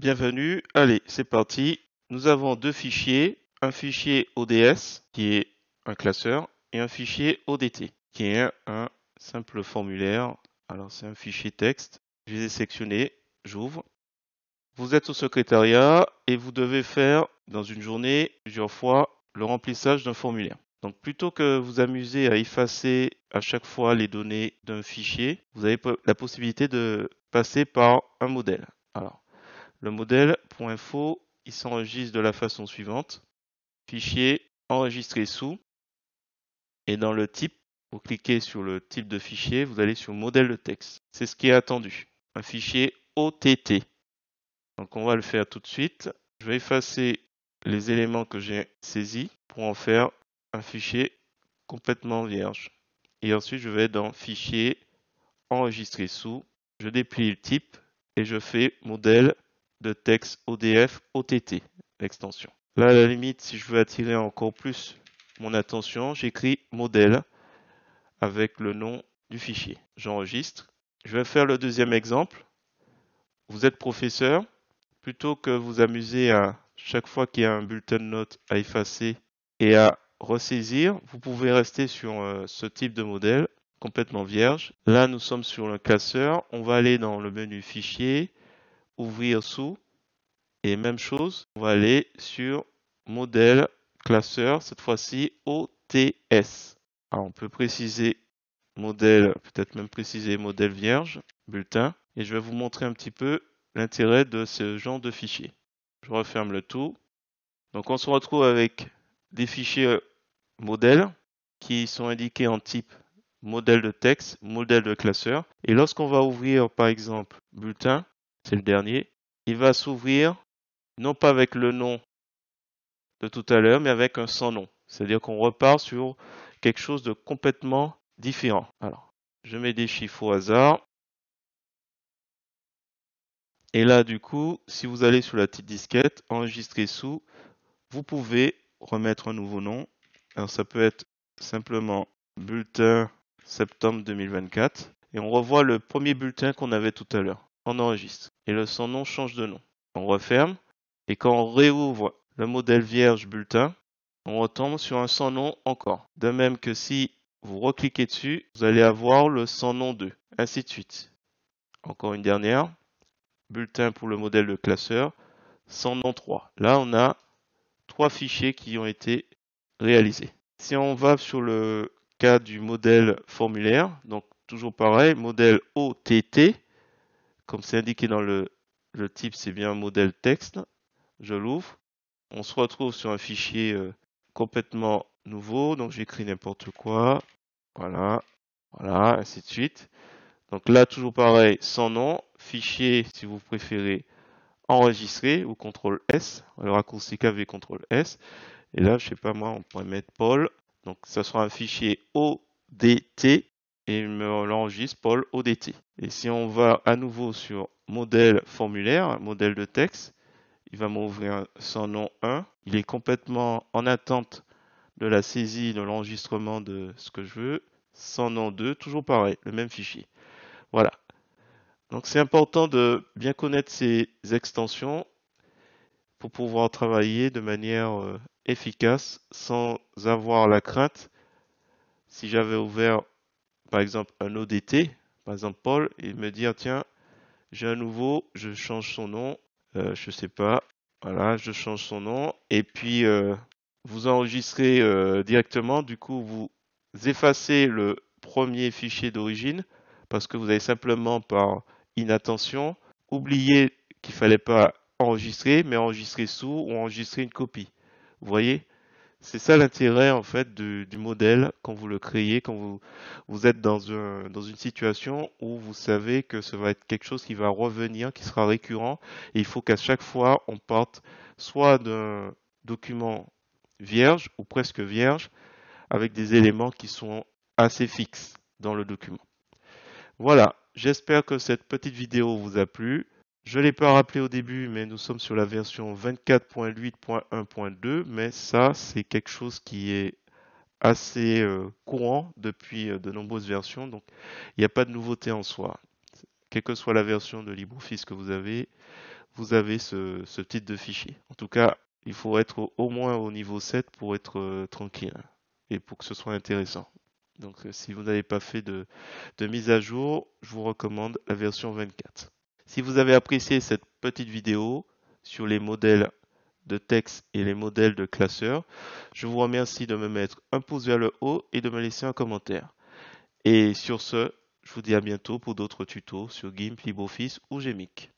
Bienvenue, allez, c'est parti. Nous avons deux fichiers, un fichier ODS qui est un classeur et un fichier ODT qui est un simple formulaire. Alors c'est un fichier texte, je les ai sélectionnés, j'ouvre. Vous êtes au secrétariat et vous devez faire dans une journée plusieurs fois le remplissage d'un formulaire. Donc plutôt que vous amuser à effacer à chaque fois les données d'un fichier, vous avez la possibilité de passer par un modèle. Alors, le modèle .info, il s'enregistre de la façon suivante. Fichier enregistré sous. Et dans le type, vous cliquez sur le type de fichier, vous allez sur modèle de texte. C'est ce qui est attendu. Un fichier OTT. Donc on va le faire tout de suite. Je vais effacer les éléments que j'ai saisis pour en faire un fichier complètement vierge. Et ensuite, je vais dans fichier enregistré sous. Je déplie le type et je fais modèle de texte ODF OTT, l'extension. Là, à la limite, si je veux attirer encore plus mon attention, j'écris modèle avec le nom du fichier. J'enregistre. Je vais faire le deuxième exemple. Vous êtes professeur. Plutôt que vous amuser à chaque fois qu'il y a un bulletin de notes à effacer et à ressaisir, vous pouvez rester sur ce type de modèle complètement vierge. Là, nous sommes sur le classeur. On va aller dans le menu fichier, ouvrir sous, et même chose, on va aller sur modèle classeur, cette fois-ci OTS. Alors, on peut préciser modèle, peut-être même préciser modèle vierge, bulletin, et je vais vous montrer un petit peu l'intérêt de ce genre de fichier. Je referme le tout. Donc, on se retrouve avec des fichiers modèles qui sont indiqués en type modèle de texte, modèle de classeur. Et lorsqu'on va ouvrir, par exemple, bulletin, c'est le dernier, il va s'ouvrir non pas avec le nom de tout à l'heure, mais avec un sans nom. C'est-à-dire qu'on repart sur quelque chose de complètement différent. Alors, je mets des chiffres au hasard. Et là, du coup, si vous allez sur la petite disquette, enregistrer sous, vous pouvez remettre un nouveau nom. Alors, ça peut être simplement bulletin septembre 2024. Et on revoit le premier bulletin qu'on avait tout à l'heure. On enregistre. Et le sans nom change de nom. On referme. Et quand on réouvre le modèle vierge bulletin, on retombe sur un sans nom encore. De même que si vous recliquez dessus, vous allez avoir le sans nom 2, ainsi de suite. Encore une dernière, bulletin pour le modèle de classeur, sans nom 3. Là, on a 3 fichiers qui ont été réalisés. Si on va sur le cas du modèle formulaire, donc toujours pareil, modèle OTT, comme c'est indiqué dans le type, c'est bien un modèle texte. Je l'ouvre. On se retrouve sur un fichier complètement nouveau. Donc j'écris n'importe quoi. Voilà. Voilà, ainsi de suite. Donc là, toujours pareil, sans nom. Fichier, si vous préférez, enregistré ou CTRL S. Le raccourci KV CTRL S. Et là, je sais pas moi, on pourrait mettre Paul. Donc ça sera un fichier ODT et il me l'enregistre Paul ODT. Et si on va à nouveau sur modèle formulaire, modèle de texte, il va m'ouvrir son nom 1. Il est complètement en attente de la saisie, de l'enregistrement de ce que je veux. Son nom 2, toujours pareil, le même fichier. Voilà. Donc c'est important de bien connaître ces extensions pour pouvoir travailler de manière efficace sans avoir la crainte. Si j'avais ouvert par exemple un ODT, par exemple Paul, et me dire tiens, j'ai un nouveau, je change son nom, je sais pas, voilà, je change son nom, et puis vous enregistrez directement, du coup vous effacez le premier fichier d'origine parce que vous avez simplement par inattention oublié qu'il fallait pas enregistrer, mais enregistrer sous ou enregistrer une copie. Vous voyez? C'est ça l'intérêt en fait du modèle quand vous le créez, quand vous êtes dans une situation où vous savez que ça va être quelque chose qui va revenir, qui sera récurrent, et il faut qu'à chaque fois on parte soit d'un document vierge ou presque vierge avec des éléments qui sont assez fixes dans le document. Voilà, j'espère que cette petite vidéo vous a plu. Je ne l'ai pas rappelé au début, mais nous sommes sur la version 24.8.1.2, mais ça, c'est quelque chose qui est assez courant depuis de nombreuses versions, donc il n'y a pas de nouveauté en soi. Quelle que soit la version de LibreOffice que vous avez, vous avez ce type de fichier. En tout cas, il faut être au moins au niveau 7 pour être tranquille hein, et pour que ce soit intéressant. Donc, si vous n'avez pas fait de mise à jour, je vous recommande la version 24. Si vous avez apprécié cette petite vidéo sur les modèles de texte et les modèles de classeurs, je vous remercie de me mettre un pouce vers le haut et de me laisser un commentaire. Et sur ce, je vous dis à bientôt pour d'autres tutos sur GIMP, LibreOffice ou Gmic.